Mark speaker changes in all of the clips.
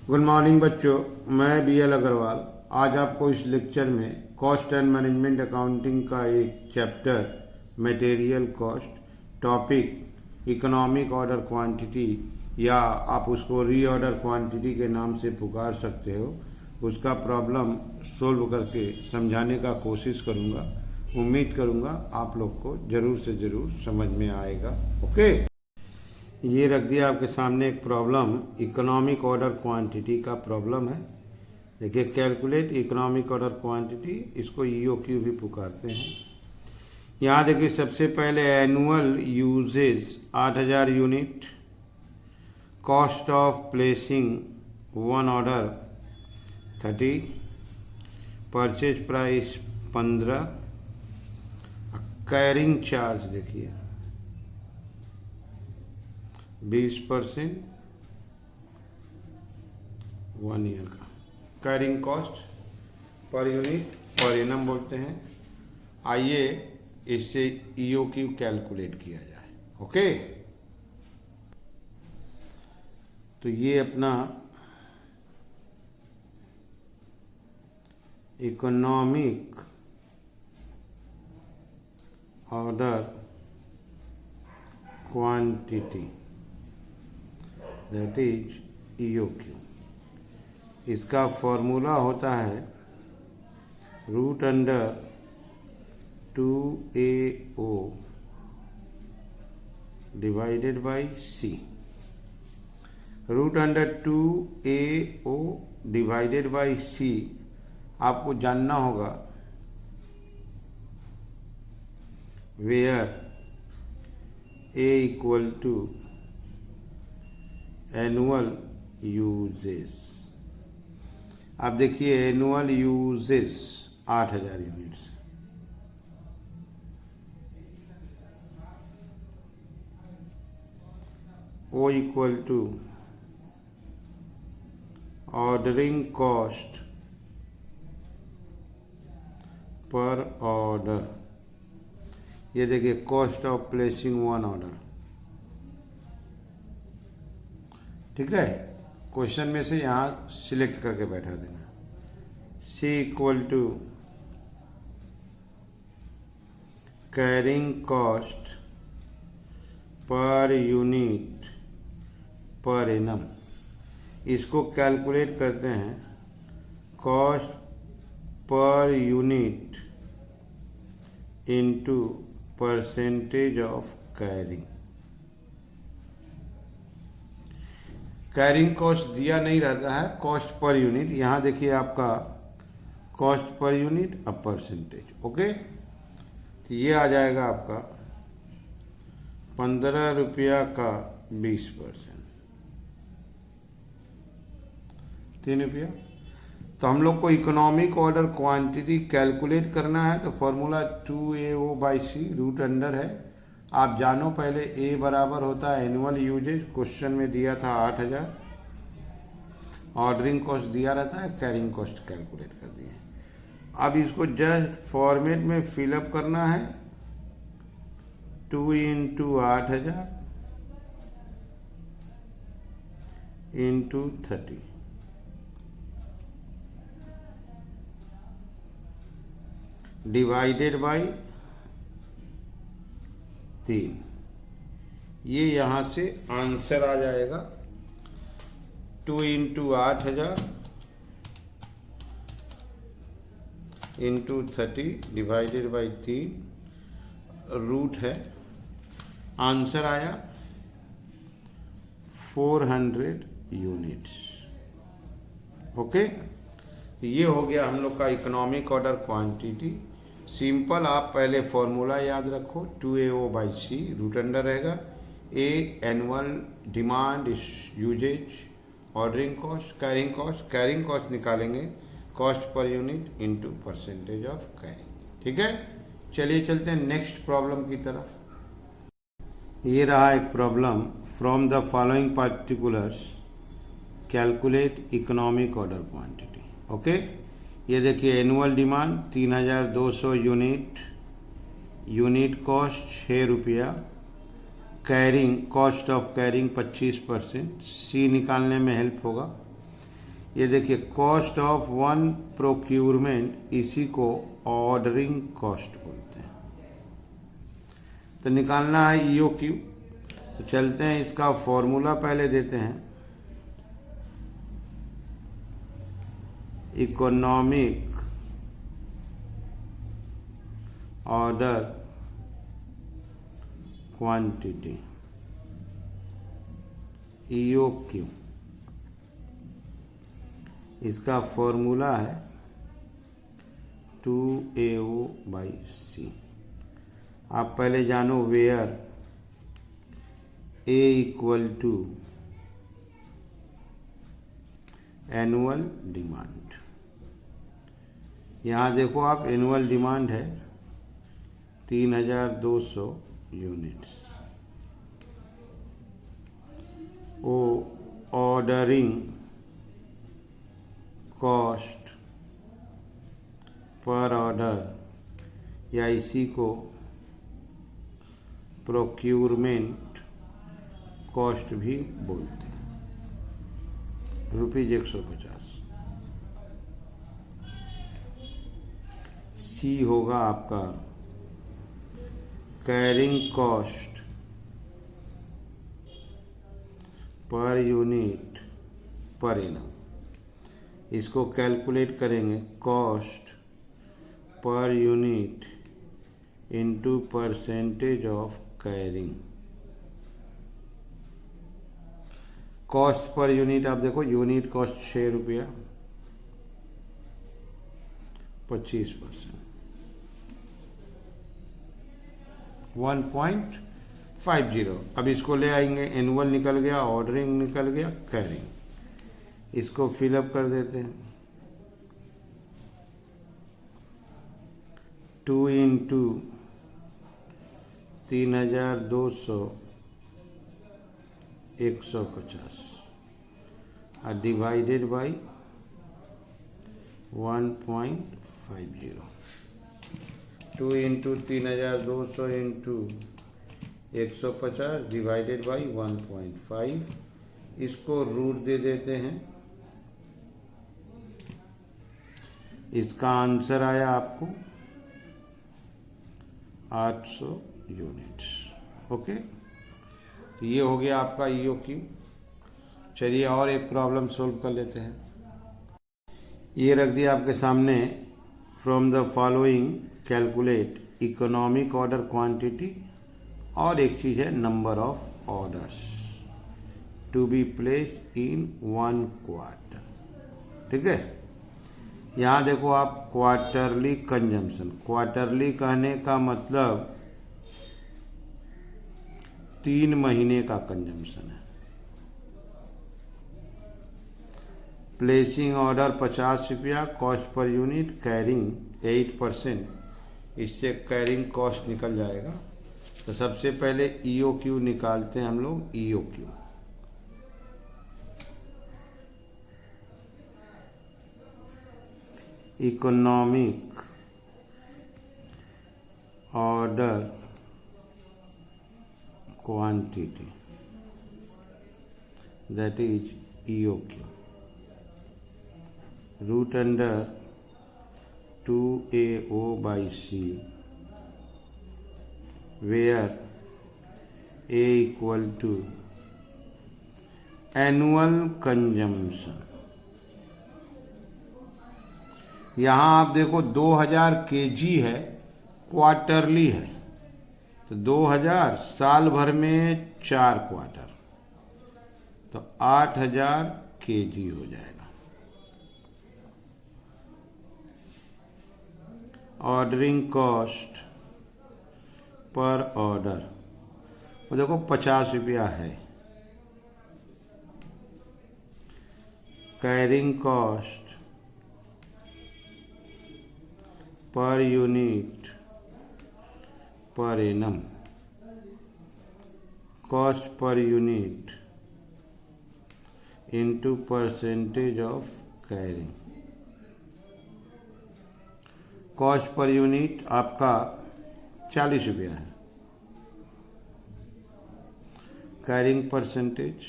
Speaker 1: Good morning बच्चों, मैं B L Agarwal. आज आपको इस लेक्चर में कॉस्ट एंड मैनेजमेंट अकाउंटिंग का एक chapter material cost, topic economic order quantity या आप उसको रीऑर्डर क्वांटिटी के नाम से पुकार सकते हो, उसका प्रॉब्लम सोल्व करके समझाने का कोशिश करूँगा। उम्मीद करूँगा आप लोग को ज़रूर से ज़रूर समझ में आएगा। ओके, ये रख दिया आपके सामने एक प्रॉब्लम, इकोनॉमिक ऑर्डर क्वांटिटी का प्रॉब्लम है। देखिए, कैलकुलेट इकोनॉमिक ऑर्डर क्वांटिटी, इसको ईओक्यू भी पुकारते हैं। यहाँ देखिए, सबसे पहले annual usage 8000 unit, cost of placing one order 30, purchase price 15, carrying charge देखिए 20% 1 ईयर का। Carrying cost per unit per annum बोलते हैं। आइए इससे ईओक्यू कैलकुलेट किया जाए। ओके, तो ये अपना economic order quantity that is EOQ. इसका फॉर्मूला होता है root under 2AO divided by C। Root under 2AO divided by C आपको जानना होगा where A equal to annual usage. अब देखिए, annual usage 8000 units, O equal to ordering cost per order. ये देखिए, cost of placing one order. ठीक है, question में से यहाँ सिलेक्ट करके बैठा देना। C equal to carrying cost per unit per annum. इसको कैलकुलेट करते हैं cost per unit into percentage of carrying. Carrying cost दिया नहीं रहता है, कॉस्ट पर यूनिट। यहाँ देखिए आपका कॉस्ट पर यूनिट अब परसेंटेज। ओके, तो ये आ जाएगा आपका 15 रुपया का 20%, 3 रुपया। तो हम लोग को इकोनॉमिक ऑर्डर क्वांटिटी कैलकुलेट करना है, तो formula 2AO by C root under है। आप जानो पहले A बराबर होता है एनुअल यूजेज, क्वेश्चन में दिया था 8000। ऑर्डरिंग कॉस्ट दिया रहता है, कैरिंग कॉस्ट कैलकुलेट कर दिए। अब इसको जस्ट फॉर्मेट में फिलअप करना है। 2 इंटू 8000 इंटू 30 डिवाइडेड बाई 3। ये यहाँ से आंसर आ जाएगा 2 into 8000 into 30 divided by 3, root है। आंसर आया 400 यूनिट्स। ओके, ये हो गया हम लोग का इकोनॉमिक ऑर्डर क्वांटिटी। सिंपल, आप पहले फॉर्मूला याद रखो, 2AO by C root under रहेगा। A annual demand usage, ordering cost, carrying cost निकालेंगे cost per unit into percentage of carrying. ठीक है, चलिए चलते हैं नेक्स्ट प्रॉब्लम की तरफ। ये रहा एक problem, from the following particulars calculate economic order quantity. Okay, ये देखिए, annual demand 3200 unit, unit cost 6 रुपया, carrying cost of carrying 25%। C निकालने में हेल्प होगा। ये देखिए कॉस्ट ऑफ वन प्रोक्यूरमेंट, इसी को ऑर्डरिंग कॉस्ट बोलते हैं। तो निकालना है ईओक्यू। तो चलते हैं, इसका फॉर्मूला पहले देते हैं। इकोनॉमिक ऑर्डर क्वांटिटी, ईओक्यू, इसका फॉर्मूला है 2AO/C। आप पहले जानो where A equal to annual demand. यहाँ देखो आप, एनुअल डिमांड है 3200 units. O ordering cost per order, या इसी को प्रोक्यूरमेंट कॉस्ट भी बोलते हैं, ₹150। सी होगा आपका carrying cost per unit per annum. इसको कैलकुलेट करेंगे cost per unit into percentage of carrying. Cost per unit आप देखो, यूनिट कॉस्ट 6 रुपया, 25%, 1.50। अब इसको ले आएंगे, एनुअल निकल गया, ऑर्डरिंग निकल गया, कैरिंग। इसको फिलअप कर देते हैं। 2 इंटू 3200 150 और divided by 1.50। 2 into 3200 into 150 divided by 1.5। इसको रूट दे देते हैं। इसका आंसर आया आपको 800 यूनिट्स। ओके, तो ये हो गया आपका ईओक्यू। चलिए और एक प्रॉब्लम सोल्व कर लेते हैं। ये रख दिया आपके सामने, from the following calculate economic order quantity, और एक चीज़ है number of orders to be placed in 1 quarter. ठीक है, यहाँ देखो आप, क्वार्टरली कंजम्पशन। क्वार्टरली कहने का मतलब 3 महीने का कंजम्पशन है। प्लेसिंग ऑर्डर 50 रुपया, कॉस्ट पर यूनिट, कैरिंग 8%, इससे कैरिंग कॉस्ट निकल जाएगा। तो सबसे पहले ईओक्यू निकालते हैं हम लोग। EOQ economic order quantity, that is EOQ, root under 2AO/C, where A equal to annual consumption। यहाँ आप देखो 2000 केजी है, क्वार्टरली है, तो 2000 साल भर में 4 क्वार्टर, तो 8000 केजी हो जाएगा। ऑर्डरिंग कॉस्ट पर ऑर्डर, वो देखो 50 रुपया है। Carrying cost per unit per annum, cost per unit into percentage of carrying. Cost per unit आपका 40 रुपया है। Carrying percentage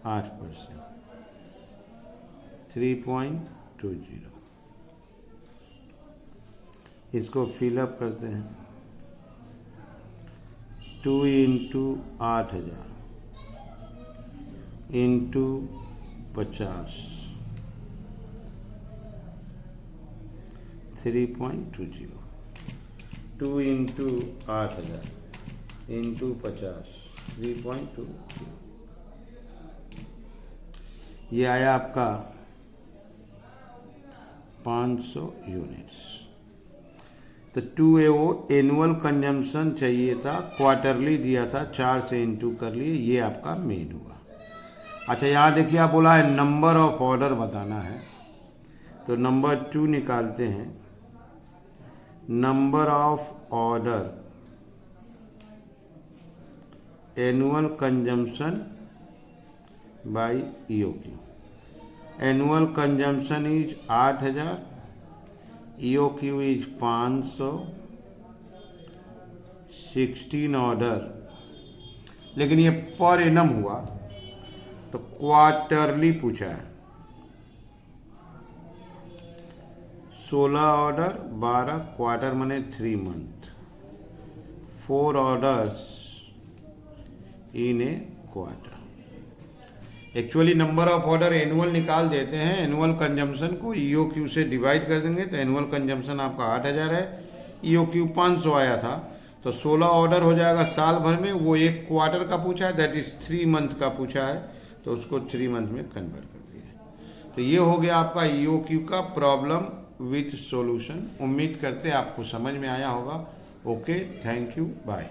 Speaker 1: 8%, 3.20। इसको फिलअप करते हैं। 2 इंटू 8,000 इंटू 50, 3.20। 2 into 8,000 into 50, 3.20। ये आया आपका 500 यूनिट्स। तो 2AO एनुअल कंजम्पशन चाहिए था, क्वार्टरली दिया था, 4 से इंटू कर लिए, ये आपका मेन हुआ। अच्छा यहाँ देखिए आप बोला है नंबर ऑफ ऑर्डर बताना है, तो नंबर 2 निकालते हैं। Number of order annual consumption by EOQ। Annual consumption is 8,000, EOQ is 500, 16 order, लेकिन ये पर एनम हुआ तो क्वार्टरली पूछा है। 16 ऑर्डर, 12 क्वार्टर मने 3 month, 4 orders in A quarter. Actually number of order annual निकाल देते हैं, एनुअल कंजम्पशन को EOQ से डिवाइड कर देंगे तो एनुअल कंजम्पशन आपका 8,000 है, EOQ 500 आया था, तो 16 ऑर्डर हो जाएगा साल भर में। वो एक क्वार्टर का पूछा है, दैट इज 3 मंथ का पूछा है, तो उसको 3 मंथ में कन्वर्ट कर दिया। तो ये हो गया आपका EOQ का प्रॉब्लम विथ सॉल्यूशन। उम्मीद करते हैं आपको समझ में आया होगा। Okay, thank you, bye.